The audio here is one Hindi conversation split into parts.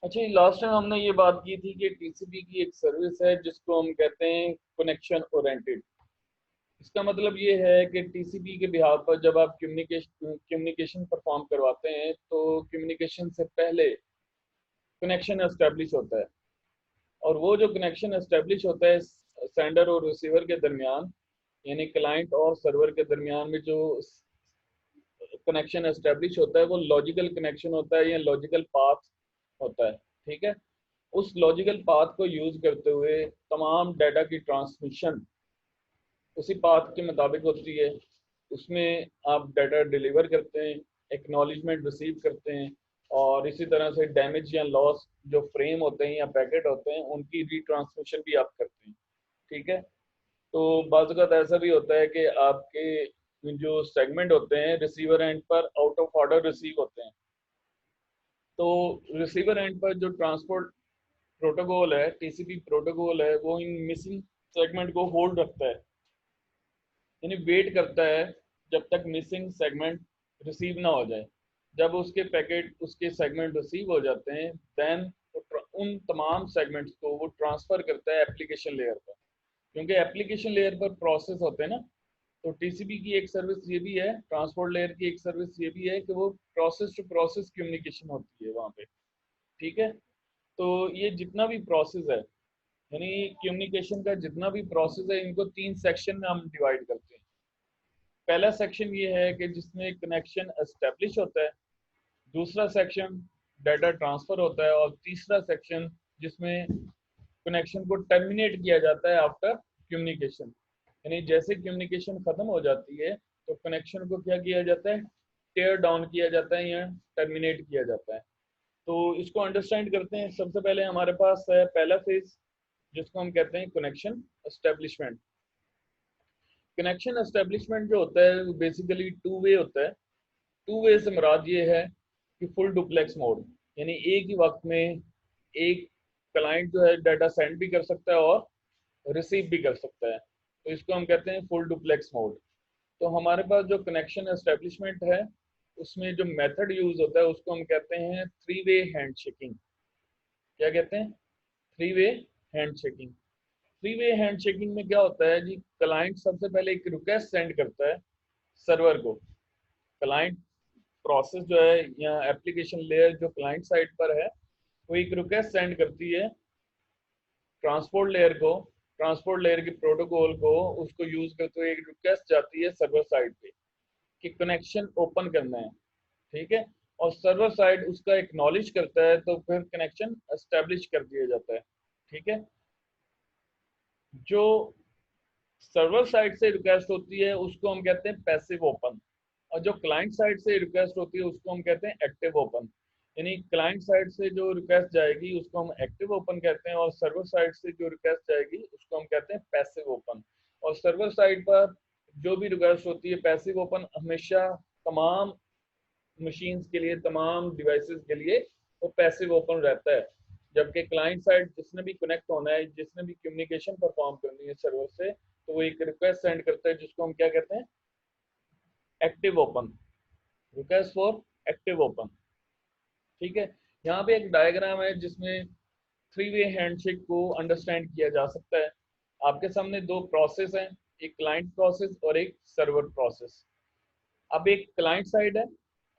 अच्छा, लास्ट टाइम हमने ये बात की थी कि टीसीपी की एक सर्विस है जिसको हम कहते हैं कनेक्शन ओरिएंटेड। इसका मतलब ये है कि टीसीपी के बिहाफ पर जब आप कम्युनिकेशन परफॉर्म करवाते हैं तो कम्युनिकेशन से पहले कनेक्शन एस्टेब्लिश होता है। और वो जो कनेक्शन एस्टेब्लिश होता है सेंडर और रिसीवर के दरमियान, यानी क्लाइंट और सर्वर के दरमियान में जो कनेक्शन एस्टेब्लिश होता है वो लॉजिकल कनेक्शन होता है या लॉजिकल पाथ होता है। ठीक है। उस लॉजिकल पाथ को यूज करते हुए तमाम डाटा की ट्रांसमिशन उसी पाथ के मुताबिक होती है। उसमें आप डाटा डिलीवर करते हैं, एक्नॉलेजमेंट रिसीव करते हैं, और इसी तरह से डैमेज या लॉस जो फ्रेम होते हैं या पैकेट होते हैं उनकी रीट्रांसमिशन भी आप करते हैं। ठीक है। तो बाज़ ज़ात ऐसा भी होता है कि आपके जो सेगमेंट होते हैं रिसीवर एंड पर आउट ऑफ ऑर्डर रिसीव होते हैं। तो रिसीवर एंड पर जो ट्रांसपोर्ट प्रोटोकॉल है, टीसीपी प्रोटोकॉल है, वो इन मिसिंग सेगमेंट को होल्ड रखता है, यानी वेट करता है जब तक मिसिंग सेगमेंट रिसीव ना हो जाए। जब उसके पैकेट उसके सेगमेंट रिसीव हो जाते हैं देन उन तमाम सेगमेंट्स को वो ट्रांसफ़र करता है एप्लीकेशन लेयर पर। क्योंकि एप्लीकेशन लेयर पर प्रोसेस होते हैं ना, तो टीसीपी की एक सर्विस ये भी है, ट्रांसपोर्ट लेयर की एक सर्विस ये भी है कि वो प्रोसेस टू प्रोसेस कम्युनिकेशन होती है वहाँ पे। ठीक है। तो ये जितना भी प्रोसेस है, यानी कम्युनिकेशन का जितना भी प्रोसेस है, इनको 3 सेक्शन में हम डिवाइड करते हैं। पहला सेक्शन ये है कि जिसमें कनेक्शन एस्टेब्लिश होता है, दूसरा सेक्शन डाटा ट्रांसफर होता है, और तीसरा सेक्शन जिसमें कनेक्शन को टर्मिनेट किया जाता है आफ्टर कम्युनिकेशन। यानी जैसे कम्युनिकेशन खत्म हो जाती है तो कनेक्शन को क्या किया जाता है, टेयर डाउन किया जाता है या टर्मिनेट किया जाता है। तो इसको अंडरस्टैंड करते हैं। सबसे पहले हमारे पास है पहला फेज जिसको हम कहते हैं कनेक्शन एस्टेब्लिशमेंट। कनेक्शन एस्टेब्लिशमेंट जो होता है वो बेसिकली टू वे होता है। टू वे से मुराद ये है कि फुल डुप्लेक्स मोड, यानी एक ही वक्त में एक क्लाइंट जो है डाटा सेंड भी कर सकता है और रिसीव भी कर सकता है, तो इसको हम कहते हैं फुल डुप्लेक्स मोड। तो हमारे पास जो कनेक्शन एस्टेब्लिशमेंट है उसमें जो मेथड यूज होता है उसको हम कहते हैं थ्री वे हैंड शेकिंग। क्या कहते हैं? Three way hand shaking. Three way hand shaking में क्या होता है जी, क्लाइंट सबसे पहले एक रिक्वेस्ट सेंड करता है सर्वर को। क्लाइंट प्रोसेस जो है या एप्लीकेशन लेयर जो क्लाइंट साइड पर है वो एक रिक्वेस्ट सेंड करती है ट्रांसपोर्ट लेयर को। ट्रांसपोर्ट लेयर के प्रोटोकॉल को उसको यूज करते हुए एक रिक्वेस्ट जाती है सर्वर साइड पे कि कनेक्शन ओपन करना है। ठीक है। और सर्वर साइड उसका एक्नॉलेज करता है तो फिर कनेक्शन एस्टेब्लिश कर दिया जाता है। ठीक है। जो सर्वर साइड से रिक्वेस्ट होती है उसको हम कहते हैं पैसिव ओपन, और जो क्लाइंट साइड से रिक्वेस्ट होती है उसको हम कहते हैं एक्टिव ओपन। यानी क्लाइंट साइड से जो रिक्वेस्ट जाएगी उसको हम एक्टिव ओपन कहते हैं, और सर्वर साइड से जो रिक्वेस्ट जाएगी उसको हम कहते हैं पैसिव ओपन। और सर्वर साइड पर जो भी रिक्वेस्ट होती है पैसिव ओपन हमेशा तमाम मशीन्स के लिए, तमाम डिवाइसेस के लिए वो पैसिव ओपन रहता है। जबकि क्लाइंट साइड जिसने भी कनेक्ट होना है, जिसने भी कम्युनिकेशन परफॉर्म करनी है सर्वर से, तो वो एक रिक्वेस्ट सेंड करता है जिसको हम क्या कहते हैं, active open. Request for active open. ठीक है। यहाँ पे एक डायग्राम है जिसमें थ्री वे हैंडशेक को अंडरस्टैंड किया जा सकता है। आपके सामने दो प्रोसेस हैं, एक क्लाइंट प्रोसेस और एक सर्वर प्रोसेस। अब एक क्लाइंट साइड है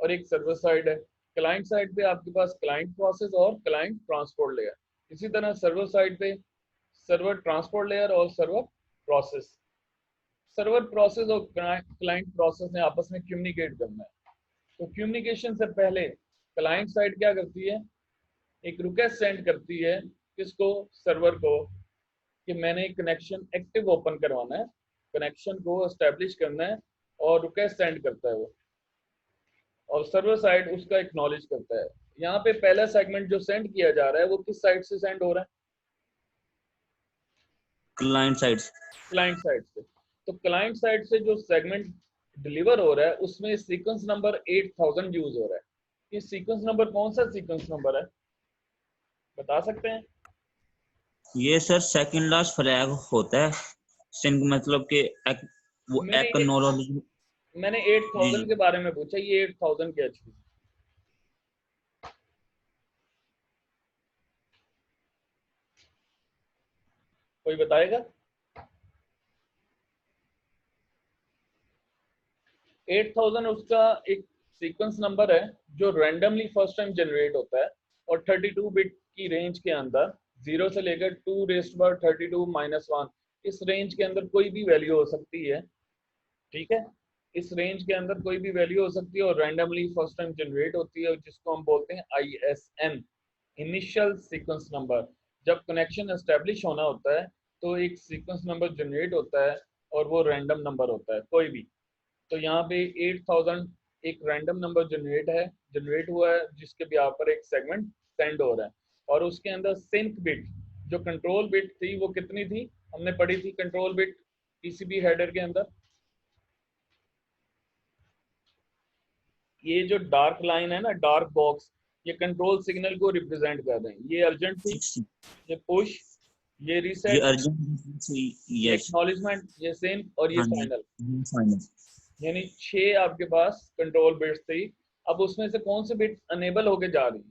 और एक सर्वर साइड है। क्लाइंट साइड पे आपके पास क्लाइंट प्रोसेस और क्लाइंट ट्रांसपोर्ट लेयर। इसी तरह सर्वर साइड पे सर्वर ट्रांसपोर्ट लेयर और सर्वर प्रोसेस। सर्वर प्रोसेस और क्लाइंट प्रोसेस ने आपस में कम्युनिकेट करना है। तो कम्युनिकेशन से पहले क्लाइंट साइड क्या करती है, एक रिक्वेस्ट सेंड करती है किसको, सर्वर को, कि मैंने कनेक्शन एक्टिव ओपन करवाना है, कनेक्शन को एस्टेब्लिश करना है, और रिक्वेस्ट सेंड करता है वो, और सर्वर साइड उसका एक्नॉलेज करता है। यहाँ पे पहला सेगमेंट जो सेंड किया जा रहा है वो किस साइड से सेंड हो रहा है? Client side. क्लाइंट साइड से। तो क्लाइंट साइड से जो सेगमेंट डिलीवर हो रहा है उसमें सीक्वेंस नंबर 8000 यूज हो रहा है। ये सीक्वेंस नंबर कौन सा सीक्वेंस नंबर है, बता सकते हैं? ये सर सेकंड लास्ट फ्लैग होता है सिंक, मतलब कि वो मैंने एक्नॉलेज। मैंने जी 8000 जी। के बारे में पूछा, ये 8000 क्या चीज? कोई बताएगा? 8000 उसका एक सीक्वेंस नंबर है जो रैंडमली फर्स्ट टाइम जनरेट होता है और 32 बिट की रेंज के अंदर 0 से लेकर 2⁻32 -1 इस रेंज के अंदर कोई भी वैल्यू हो सकती है। ठीक है, इस रेंज के अंदर कोई भी वैल्यू हो सकती है और रैंडमली फर्स्ट टाइम जनरेट होती है, जिसको हम बोलते हैं ISN, इनिशियल सीक्वेंस नंबर। जब कनेक्शन एस्टेब्लिश होना होता है तो एक सीक्वेंस नंबर जनरेट होता है और वो रैंडम नंबर होता है कोई भी। तो यहाँ पे 8000 एक रैंडम नंबर जनरेट हुआ है जिसके भी यहाँ पर एक सेगमेंट सेंड हो रहा है और उसके अंदर सिंक बिट जो कंट्रोल बिट थी वो कितनी थी, हमने पढ़ी थी कंट्रोल बिट पीसीबी हेडर के अंदर। ये जो डार्क लाइन है ना, डार्क बॉक्स, ये कंट्रोल सिग्नल को रिप्रेजेंट कर रहे हैं। ये अर्जेंट थी, ये पुश, ये ये रीसेट, अर्जेंट, ये यस, एक्नॉलेजमेंट, ये सिंक और ये हाँ जी, फाइनल। फाइनल। यानी 6 आपके पास कंट्रोल बिट्स थी। अब उसमें से कौन सी बिट अनेबल होके जा रही है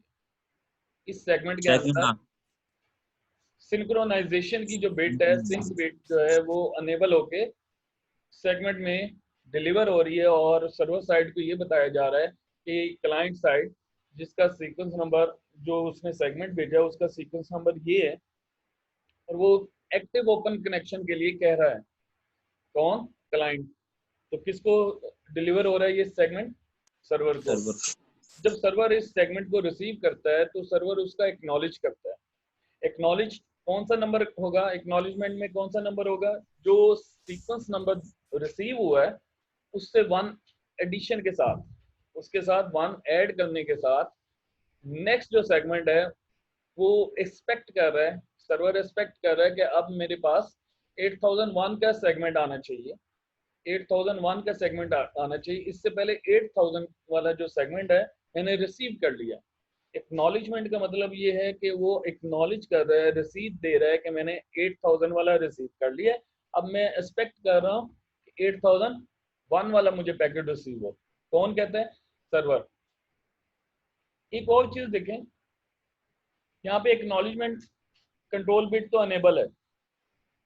इस सेगमेंट के सेकंड, अंदर? हाँ, सिंक्रोनाइजेशन की जो बिट है, सिंक बिट जो है वो अनेबल होके सेगमेंट में डिलीवर हो रही है और सर्वर साइड को ये बताया जा रहा है कि क्लाइंट साइड जिसका सीक्वेंस नंबर जो उसने सेगमेंट भेजा है उसका सीक्वेंस नंबर ये है और वो एक्टिव ओपन कनेक्शन के लिए कह रहा है। कौन? क्लाइंट। तो किसको डिलीवर हो रहा है ये सेगमेंट? सर्वर को। सर्वर, जब सर्वर इस सेगमेंट को रिसीव करता है तो सर्वर उसका एक्नॉलेज करता है। एक्नॉलेज कौन सा नंबर होगा? एक्नॉलेजमेंट में कौन सा नंबर होगा? जो सीक्वेंस नंबर रिसीव हुआ है उससे 1 एडिशन के साथ, उसके साथ 1 ऐड करने के साथ नेक्स्ट जो सेगमेंट है वो एक्सपेक्ट कर रहा है, सर्वर एक्सपेक्ट कर रहा है कि अब मेरे पास 8001 का सेगमेंट आना चाहिए, 8001 का सेगमेंट आना चाहिए। इससे पहले 8000 वाला जो सेगमेंट है मैंने रिसीव कर लिया। एक्नॉलेजमेंट का मतलब ये है कि वो एक्नॉलेज कर रहा है, रसीद दे रहा है कि मैंने 8000 वाला रिसीव कर लिया। अब मैं एक्सपेक्ट कर रहा हूँ कि 8001 वाला मुझे पैकेट रिसीव हो। कौन कहता है? सर्वर। एक और चीज देखें, यहाँ पे एक्नॉलेजमेंट कंट्रोल बिट तो अनेबल है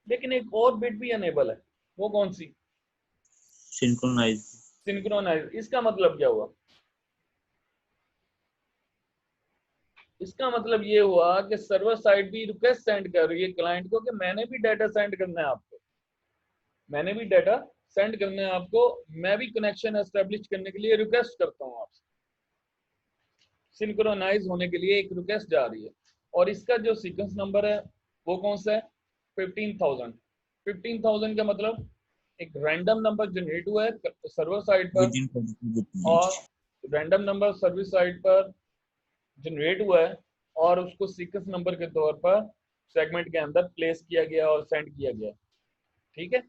लेकिन एक और बिट भी अनेबल है। वो कौन सी? Synchronise, synchronise. इसका मतलब क्या हुआ? इसका मतलब ये हुआ कि सर्वर साइड भी रिक्वेस्ट सेंड कर रही है क्लाइंट को कि मैंने भी डाटा सेंड करना है आपको, मैंने भी डाटा सेंड करना है आपको, मैं भी कनेक्शन एस्टेब्लिश करने के लिए रिक्वेस्ट करता हूँ आपसे। सिंक्रोनाइज होने के लिए एक रिक्वेस्ट जा रही है और इसका जो सीक्वेंस नंबर है वो कौन सा है? 15000। 15000 का मतलब एक रैंडम नंबर जनरेट हुआ है सर्वर साइड पर विद इन और रैंडम नंबर सर्विस साइड पर जनरेट हुआ है और उसको सीक्वेंस नंबर के तौर पर सेगमेंट के अंदर प्लेस किया गया और सेंड किया गया। ठीक है,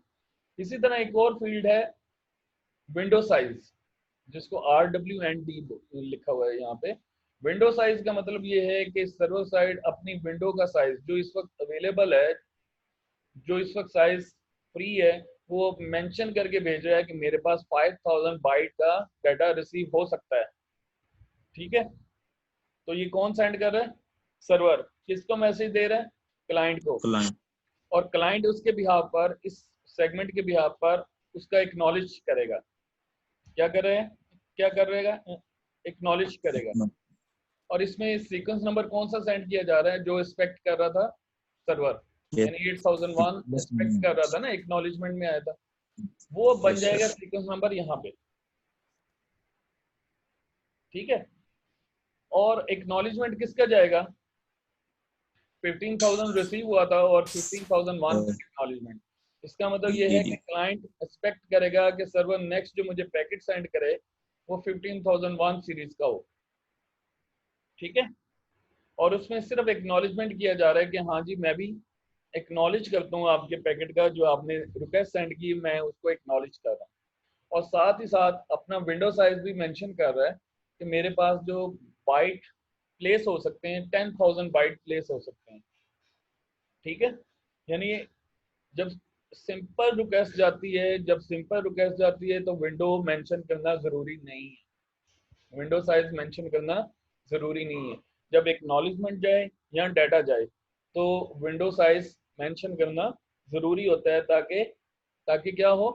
इसी तरह एक और फील्ड है विंडो साइज, जिसको RWND लिखा हुआ है यहाँ पे। विंडो साइज का मतलब ये है कि सर्वर साइड अपनी विंडो का साइज जो इस वक्त अवेलेबल है, जो इस वक्त साइज फ्री है, वो मेंशन करके भेज रहा है कि मेरे पास 5000 बाइट का डाटा रिसीव हो सकता है। ठीक है, तो ये कौन सेंड कर रहा है? सर्वर। किसको मैसेज दे रहा है? क्लाइंट को। क्लाइंट, और क्लाइंट उसके बिहाफ पर, इस सेगमेंट के बिहाफ पर उसका एक्नॉलेज करेगा। क्या कर रहे हैं? क्या कर रहेगा? एक्नॉलेज करेगा। और इसमें सीक्वेंस नंबर कौन सा सेंड किया जा रहा है? जो एक्सपेक्ट कर रहा था सर्वर, यानी 8001 एक्सपेक्ट कर रहा था ना, एक्नॉलेजमेंट में आया था, वो बन जाएगा सीक्वेंस नंबर यहाँ पे। ठीक है, और एक्नॉलेजमेंट किसका जाएगा? 15000 रिसीव हुआ था और 15001 का एक्नॉलेजमेंट। इसका मतलब ये जी है कि जी, क्लाइंट एक्सपेक्ट करेगा कि सर्वर नेक्स्ट जो मुझे पैकेट सेंड करे वो 15001 सीरीज का हो। ठीक है, और उसमें सिर्फ एक्नॉलेजमेंट किया जा रहा है कि हाँ जी मैं भी एक्नॉलेज करता हूँ आपके पैकेट का, जो आपने रिक्वेस्ट सेंड की मैं उसको एक्नॉलेज कर रहा हूँ। और साथ ही साथ अपना विंडो साइज भी मेंशन कर रहा है कि मेरे पास जो बाइट प्लेस हो सकते हैं 10,000 बाइट प्लेस हो सकते हैं। ठीक है, यानी जब सिंपल रिक्वेस्ट जाती है, जब सिंपल रिक्वेस्ट जाती है तो विंडो मेंशन करना जरूरी नहीं है, विंडो साइज मेंशन करना जरूरी नहीं है। जब एक्नॉलेजमेंट जाए या डाटा जाए तो विंडो साइज मेंशन करना जरूरी होता है, ताकि ताकि क्या हो,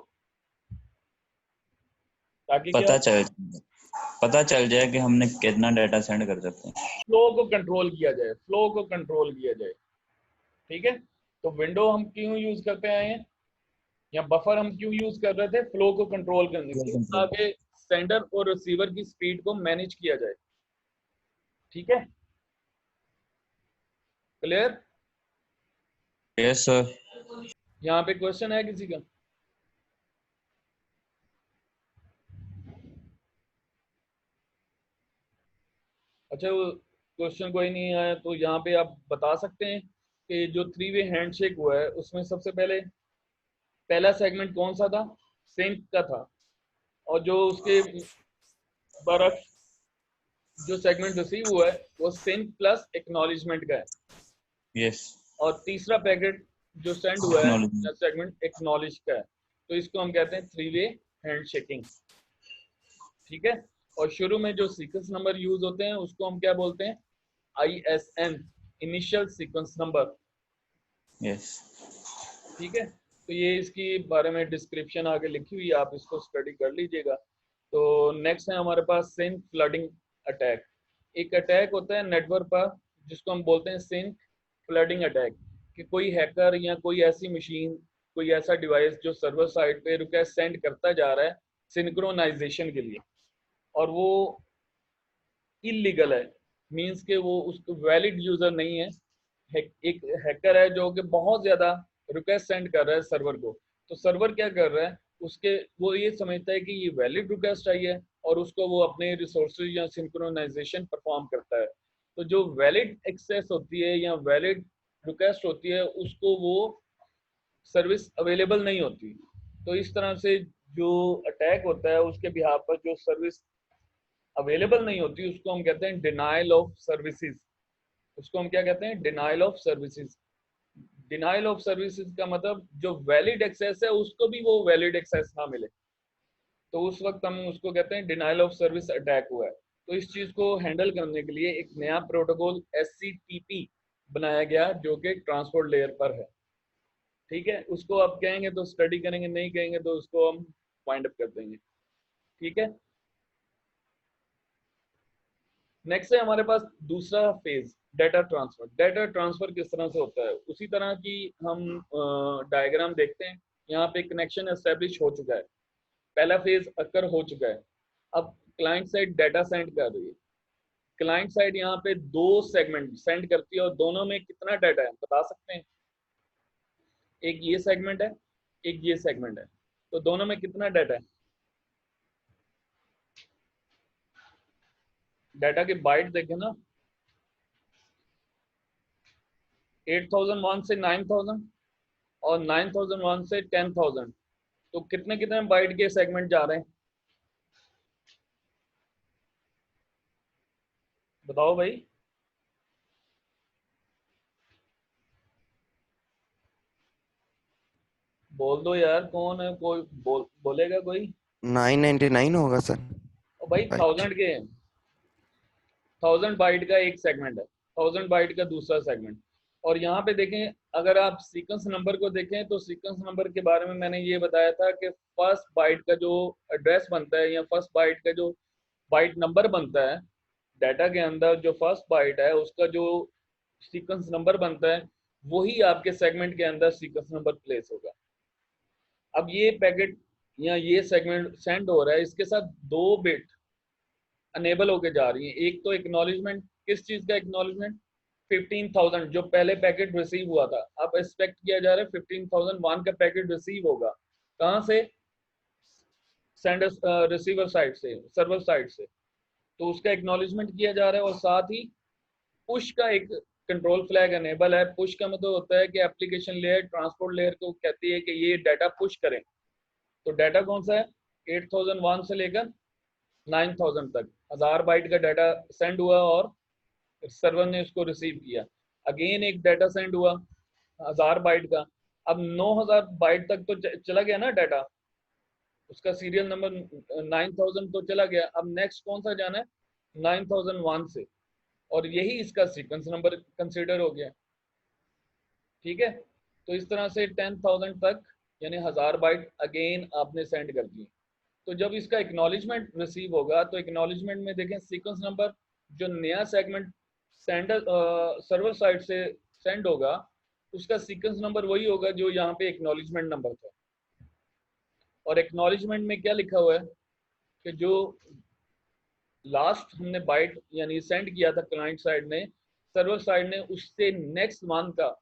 ताकि क्या, पता चल जाए कि हमने कितना डाटा सेंड कर सकते हैं। फ्लो को कंट्रोल किया जाए, फ्लो को कंट्रोल किया जाए। ठीक है, तो विंडो हम क्यों यूज करते आए हैं, या बफर हम क्यों यूज कर रहे थे, फ्लो को कंट्रोल करने के लिए, ताकि सेंडर और रिसीवर की स्पीड को मैनेज किया जाए। ठीक है, क्लियर? Yes sir. यहाँ पे क्वेश्चन है किसी का? अच्छा, क्वेश्चन कोई नहीं है तो यहाँ पे आप बता सकते हैं कि जो 3 वे हैंडशेक हुआ है उसमें सबसे पहले पहला सेगमेंट कौन सा था, सिंक का था, और जो उसके बरक्स जो सेगमेंट रिसीव हुआ है वो सिंक प्लस एक्नॉलेजमेंट का है। यस। और तीसरा पैकेट जो सेंड हुआ है या सेगमेंट एक्नॉलेज का है, तो इसको हम कहते हैं 3 वे हैंडशेकिंग। ठीक है, और शुरू में जो सीक्वेंस नंबर यूज होते हैं उसको हम क्या बोलते हैं, ISN, initial sequence number. Yes. ठीक है, तो ये इसकी बारे में डिस्क्रिप्शन आगे लिखी हुई है, आप इसको स्टडी कर लीजिएगा। तो नेक्स्ट है हमारे पास सिंक फ्लडिंग अटैक। एक अटैक होता है नेटवर्क पर जिसको हम बोलते हैं सिंक फ्लडिंग अटैक, कि कोई हैकर या कोई ऐसी मशीन, कोई ऐसा डिवाइस जो सर्वर साइड पे रिक्वेस्ट सेंड करता जा रहा है सिंक्रोनाइजेशन के लिए, और वो इलीगल है, मींस के वो उसको वैलिड यूजर नहीं है, एक हैकर है जो कि बहुत ज्यादा रिक्वेस्ट सेंड कर रहा है सर्वर को। तो सर्वर क्या कर रहा है, उसके वो ये समझता है कि ये वैलिड रिक्वेस्ट आई है और उसको वो अपने रिसोर्सेज या सिंक्रोनाइजेशन परफॉर्म करता है। तो जो वैलिड एक्सेस होती है या वैलिड रिक्वेस्ट होती है उसको वो सर्विस अवेलेबल नहीं होती। तो इस तरह से जो अटैक होता है उसके बिहाफ पर जो सर्विस अवेलेबल नहीं होती उसको हम कहते हैं डिनाइल ऑफ सर्विसेज। उसको हम क्या कहते हैं, denial of services. Denial of services का मतलब जो वैलिड एक्सेस है उसको भी वो वैलिड एक्सेस ना मिले, तो उस वक्त हम उसको कहते हैं डिनाइल ऑफ सर्विस अटैक हुआ है। तो इस चीज को हैंडल करने के लिए एक नया प्रोटोकॉल SCTP बनाया गया जो कि ट्रांसपोर्ट लेयर पर है। ठीक है, उसको आप कहेंगे तो स्टडी करेंगे, नहीं कहेंगे तो उसको हम फाइंड अप कर देंगे। ठीक है, नेक्स्ट है हमारे पास दूसरा phase, data transfer. Data transfer किस तरह से होता है, उसी तरह की हम डायग्राम देखते हैं। यहाँ पे कनेक्शन एस्टेब्लिश हो चुका है, पहला फेज अकर हो चुका है। अब क्लाइंट साइड डाटा सेंड कर रही है, क्लाइंट साइड यहाँ पे 2 सेगमेंट सेंड करती है और दोनों में कितना डाटा है बता सकते हैं, एक ये सेगमेंट है, एक ये सेगमेंट है, तो दोनों में कितना डाटा है, डाटा के बाइट देखें ना, 8001 से 9000 और 9001 से 10000, तो कितने कितने बाइट के सेगमेंट जा रहे हैं बताओ भाई। बोल दो यार, कौन है, कोई बोलेगा कोई? 999 होगा सर। और भाई बाइट 1000 के, 1000 बाइट का एक सेगमेंट है, 1000 बाइट का दूसरा सेगमेंट। और यहाँ पे देखें, अगर आप सीक्वेंस नंबर को देखें तो सीक्वेंस नंबर के बारे में मैंने ये बताया था कि फर्स्ट बाइट का जो एड्रेस बनता है या फर्स्ट बाइट का जो बाइट नंबर बनता है डाटा के अंदर, जो फर्स्ट बाइट है उसका जो सीक्वेंस नंबर बनता है वही आपके सेगमेंट के अंदर सीक्वेंस नंबर प्लेस होगा। अब ये पैकेट या ये सेगमेंट सेंड हो रहा है, इसके साथ 2 बिट अनेबल होके जा रही है। एक तो एक्नॉलेजमेंट, किस चीज का एक्नॉलेजमेंट, 15,000 जो पहले पैकेट रिसीव हुआ था, अब एक्सपेक्ट किया जा रहा है 15,001 का पैकेट रिसीव होगा, कहाँ से, सेंडर रिसीवर साइड से, सर्वर साइड से, तो उसका एक्नॉलेजमेंट किया जा रहा है। और साथ ही पुश का एक कंट्रोल फ्लैग अनेबल है। पुश का मतलब होता है कि एप्लीकेशन लेयर ट्रांसपोर्ट लेयर को कहती है कि ये डाटा पुश करें। तो डाटा कौन सा है, 8001 से लेकर 9000 तक 1000 बाइट का डाटा सेंड हुआ और सर्वर ने उसको रिसीव किया। अगेन एक डाटा सेंड हुआ 1000 बाइट का, अब 9000 बाइट तक तो चला गया ना डाटा, उसका सीरियल नंबर 9000 तो चला गया। अब नेक्स्ट कौन सा जाना है, 9001 से, और यही इसका सीक्वेंस नंबर कंसीडर हो गया। ठीक है, तो इस तरह से 10,000 तक यानी 1000 बाइट अगेन आपने सेंड कर दिए। तो जब इसका एक्नॉलेजमेंट रिसीव होगा तो एक्नॉलेजमेंट में देखें सीक्वेंस नंबर जो नया सेगमेंट सेंडर सर्वर साइड से सेंड होगा उसका सीक्वेंस नंबर वही होगा जो यहाँ पे एक्नॉलेजमेंट नंबर था। और एक्नॉलेजमेंट में क्या लिखा हुआ है कि जो लास्ट हमने बाइट यानी सेंड किया था क्लाइंट साइड ने, सर्वर साइड ने उससे नेक्स्ट वन का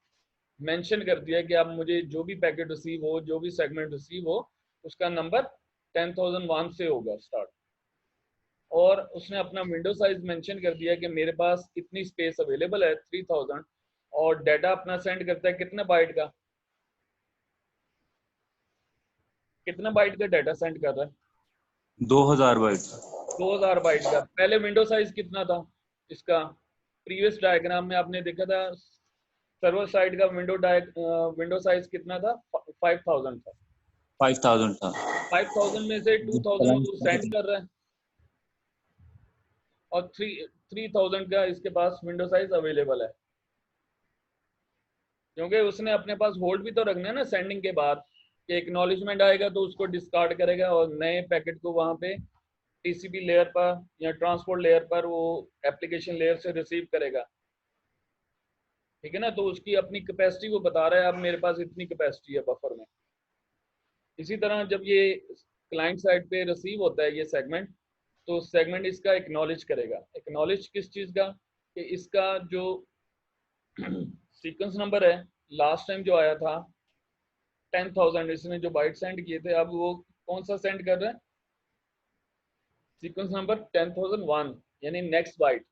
मेंशन कर दिया कि अब मुझे जो भी पैकेट रिसीव हो, जो भी सेगमेंट रिसीव हो, उसका नंबर 10,001 से होगा स्टार्ट। और उसने अपना विंडो साइज मेंशन कर दिया कि मेरे पास इतनी स्पेस अवेलेबल है 3000, और डाटा अपना सेंड करता है कितने बाइट का, कितना बाइट का डाटा सेंड कर रहा है? 2000 बाइट। 2000 बाइट का। पहले विंडो साइज कितना था इसका? प्रीवियस डायग्राम में आपने देखा था सर्वर साइड का विंडो साइज कितना था? 5000 था। 5000 था। 5000 में से 2000 वो सेंड कर रहा है और 3000 का इसके पास विंडो साइज अवेलेबल है, क्योंकि उसने अपने पास होल्ड भी तो रखना है ना सेंडिंग के बाद, कि एक्नॉलेजमेंट आएगा तो उसको डिस्कार्ड करेगा और नए पैकेट को वहां पे टीसीपी लेयर पर या ट्रांसपोर्ट लेयर पर वो एप्लीकेशन लेयर से रिसीव करेगा। ठीक है ना? तो उसकी अपनी कैपेसिटी वो बता रहा है, अब मेरे पास इतनी कैपेसिटी है बफर में। इसी तरह जब ये क्लाइंट साइड पे रिसीव होता है ये सेगमेंट, तो सेगमेंट इसका एक्नॉलेज करेगा। एक्नॉलेज किस चीज़ का? कि इसका जो सीक्वेंस नंबर है लास्ट टाइम जो आया था 10,000, इसने जो बाइट सेंड किए थे, अब वो कौन सा सेंड कर रहा है? सीक्वेंस नंबर 10,001 यानी नेक्स्ट बाइट।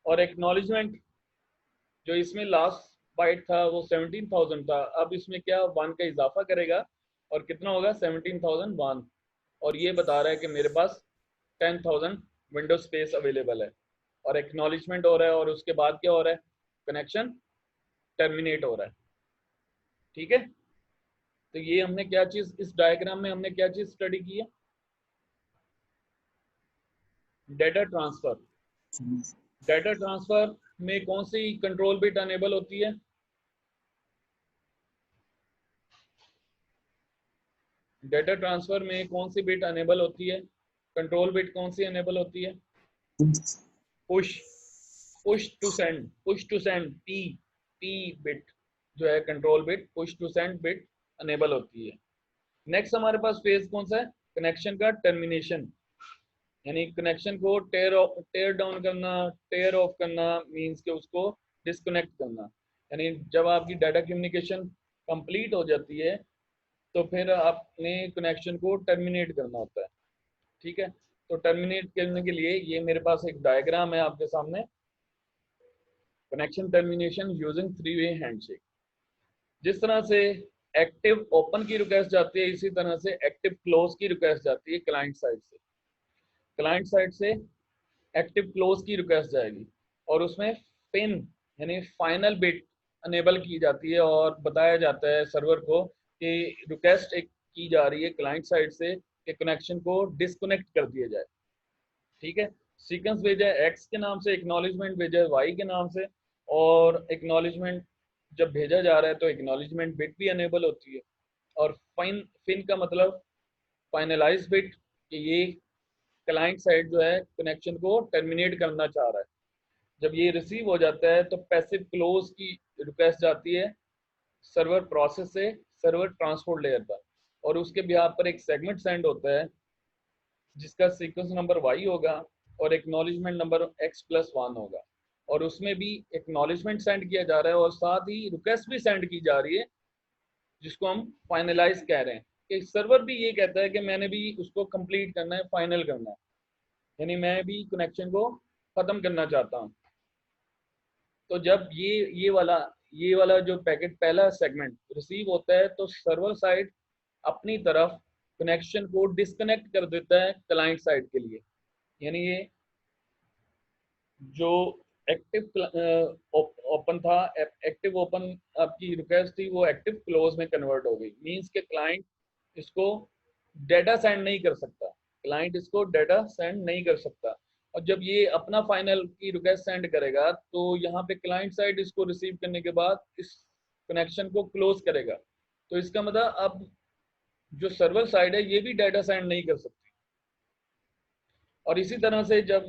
और एक्नॉलेजमेंट जो इसमें लास्ट बाइट था वो 17,000 था, अब इसमें क्या 1 का इजाफा करेगा और कितना होगा? 17,001। और ये बता रहा है कि मेरे पास 10,000 विंडो स्पेस अवेलेबल है। और एक्नॉलेजमेंट हो रहा है और उसके बाद क्या हो रहा है? कनेक्शन टर्मिनेट हो रहा है। ठीक है? तो ये हमने क्या चीज, इस डायग्राम में हमने क्या चीज स्टडी की है? Data transfer. डेटा ट्रांसफर में कौन सी कंट्रोल बिट अनेबल होती है? डेटा ट्रांसफर में कौन सी बिट अनेबल होती है? कंट्रोल बिट कौन सी अनेबल होती है? Push push to send P bit जो है control bit, push to send bit enable होती है। नेक्स्ट हमारे पास फेज कौन सा है? कनेक्शन का टर्मिनेशन, यानी कनेक्शन को टेयर डाउन करना, टेयर ऑफ करना मींस के उसको डिस्कनेक्ट करना। यानी जब आपकी डाटा कम्युनिकेशन कंप्लीट हो जाती है तो फिर आपने कनेक्शन को टर्मिनेट करना होता है। ठीक है? तो टर्मिनेट करने के लिए ये मेरे पास एक डायग्राम है आपके सामने, कनेक्शन टर्मिनेशन यूजिंग 3-वे हैंडशेक। जिस तरह से एक्टिव ओपन की रिक्वेस्ट जाती है, इसी तरह से एक्टिव क्लोज की रिक्वेस्ट जाती है क्लाइंट साइड से। क्लाइंट साइड से एक्टिव क्लोज की रिक्वेस्ट जाएगी और उसमें पिन यानी फाइनल बिट अनेबल की जाती है और बताया जाता है सर्वर को कि रिक्वेस्ट एक की जा रही है क्लाइंट साइड से कि कनेक्शन को डिस्कनेक्ट कर दिया जाए। ठीक है? सीक्वेंस भेजा है एक्स के नाम से, एक्नॉलेजमेंट भेजा है वाई के नाम से, और एक्नॉलेजमेंट जब भेजा जा रहा है तो एक्नॉलेजमेंट बिट भी अनेबल होती है। और फिन का मतलब फाइनलाइज बिट, कि ये क्लाइंट साइड जो है कनेक्शन को टर्मिनेट करना चाह रहा है। जब ये रिसीव हो जाता है तो पैसिव क्लोज की रिक्वेस्ट जाती है सर्वर प्रोसेस से सर्वर ट्रांसपोर्ट लेयर पर, और उसके बिहाफ पर एक सेगमेंट सेंड होता है जिसका सीक्वेंस नंबर वाई होगा और एक्नॉलेजमेंट नंबर x+1 होगा, और उसमें भी एक्नॉलेजमेंट सेंड किया जा रहा है और साथ ही रिक्वेस्ट भी सेंड की जा रही है जिसको हम फाइनलाइज कह रहे हैं, कि सर्वर भी ये कहता है कि मैंने भी उसको कंप्लीट करना है, फाइनल करना है, यानी मैं भी कनेक्शन को खत्म करना चाहता हूँ। तो जब ये वाला जो पैकेट पहला सेगमेंट रिसीव होता है तो सर्वर साइड अपनी तरफ कनेक्शन को डिस्कनेक्ट कर देता है क्लाइंट साइड के लिए, यानी ये जो एक्टिव ओपन था, एक्टिव ओपन आपकी रिक्वेस्ट थी, वो एक्टिव क्लोज में कन्वर्ट हो गई। मींस के क्लाइंट इसको डेटा सेंड नहीं कर सकता, क्लाइंट इसको डेटा सेंड नहीं कर सकता। और जब ये अपना फाइनल की रिक्वेस्ट सेंड करेगा तो यहाँ पे क्लाइंट साइड इसको रिसीव करने के बाद इस कनेक्शन को क्लोज करेगा। तो इसका मतलब अब जो सर्वर साइड है ये भी डाटा सेंड नहीं कर सकती। और इसी तरह से जब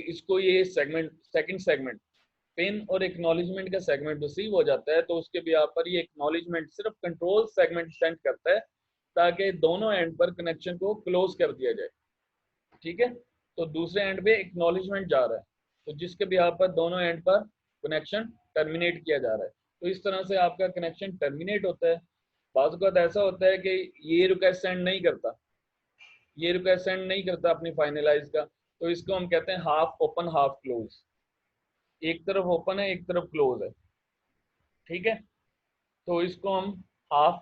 इसको ये सेगमेंट, सेकंड सेगमेंट पिन और एक्नॉलेजमेंट का सेगमेंट रिसीव हो जाता है, तो उसके बिहार पर ये एक्नॉलेजमेंट सिर्फ कंट्रोल सेगमेंट सेंड करता है ताकि दोनों एंड पर कनेक्शन को क्लोज कर दिया जाए। ठीक है, तो दूसरे एंड पे एक्नॉलेजमेंट जा रहा है, तो जिसके बिहार पर दोनों एंड पर कनेक्शन टर्मिनेट किया जा रहा है। तो इस तरह से आपका कनेक्शन टर्मिनेट होता है। बात बात ऐसा होता है कि ये रिक्वेस्ट सेंड नहीं करता, ये रिक्वेस्ट सेंड नहीं करता अपनी फाइनलाइज का, तो इसको हम कहते हैं हाफ ओपन हाफ क्लोज। एक तरफ ओपन है, एक तरफ क्लोज है। ठीक है, तो इसको हम हाफ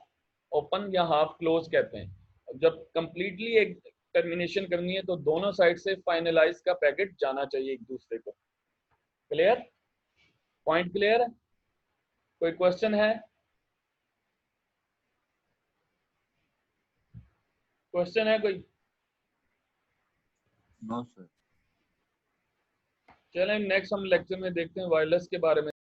ओपन या हाफ क्लोज कहते हैं। जब कंप्लीटली एक टर्मिनेशन करनी है तो दोनों साइड से फाइनलाइज का पैकेट जाना चाहिए एक दूसरे को। क्लियर, पॉइंट क्लियर है? कोई क्वेश्चन है? क्वेश्चन है कोई? No sir. चलें नेक्स्ट हम लेक्चर में देखते हैं वायरलेस के बारे में।